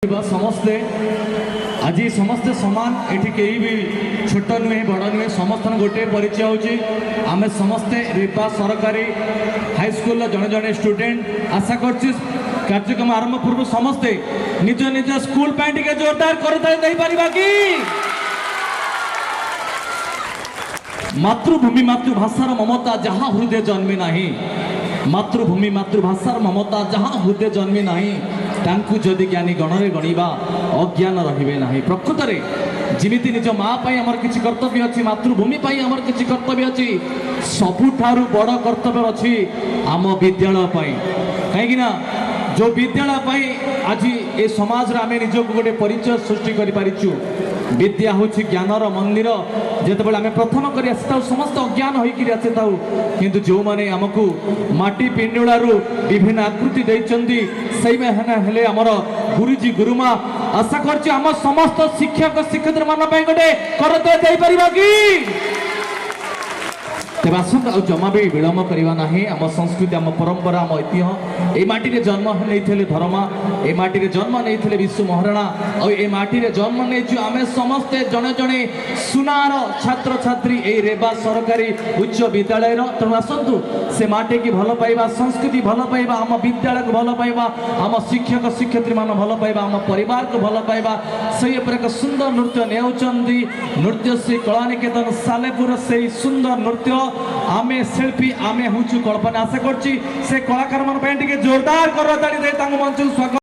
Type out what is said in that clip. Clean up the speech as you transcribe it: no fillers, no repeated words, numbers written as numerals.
समस्ते आज समस्ते समान एठी कहीं भी छोट नुहे बड़ नुहे समस्त गोटे परिचय होची आमे समस्ते रेपा सरकारी हाई स्कूल जड़े जड़े स्टूडेंट आशा कर कार्यक्रम आरंभ पूर्व समस्ते निज निज स्कूल टे जोरदार कर कि मातृभूमि मातृभाषार ममता जहाँ हृदय जन्मे नहीं मातृभूमि मातृभाषार ममता जहाँ हृदय जन्मे नहीं तांकु जदि ज्ञानी गणरे गणिबा अज्ञान रहिबे नाही। प्रकृत में जिमिति निज माँ पाई आमर किछि कर्तव्य अछि मातृभूमि पाई आमर किछि कर्तव्य अछि सबुठारु बड़ कर्तव्य अछि आम विद्यालय पाई कहीं ना जो विद्यालय पाई आज ए समाज रे आमे निजको गोटे परिचय सृष्टि करि पारिछु। विद्या हूँ ज्ञानर मंदिर जिते आम प्रथम कर समस्त अज्ञान होकर आसीता किंतु जो मैंने आमको माटी पिंडुलारू विभिन्न आकृति देइचंदी सही में आमर गुरुजी गुरुमा आशा कर समस्त शिक्षक शिक्षयित्री मान गोटे करते कि तेज आसत जमा भी विलम्ब करवा ना आम संस्कृति आम परंपरा आम ऐतिह्य माटी रे जन्म नहीं धर्मा ए माटी रे जन्म नहीं विश्व महाराणा और ए माटी रे जन्म नहीं आम समस्ते जड़े जड़े सुनार छात्र छात्री ए रेबा सरकारी उच्च विद्यालय तेणु आसतु से माटी की भल पाइबा संस्कृति भल पाइबा आम विद्यालय को भल पाइबा आम शिक्षक शिक्षयित्री मान भल पाइबा आम परिवार को भल पाइबा सही पर एक सुंदर नृत्य नेउचंदी नृत्यश्री कलानिकेतन सालेपुर से सुंदर नृत्य आमे शिल्पी आमे हूँ कल्पना आशा कर कलाकार मान जोरदार कर मंच स्वागत।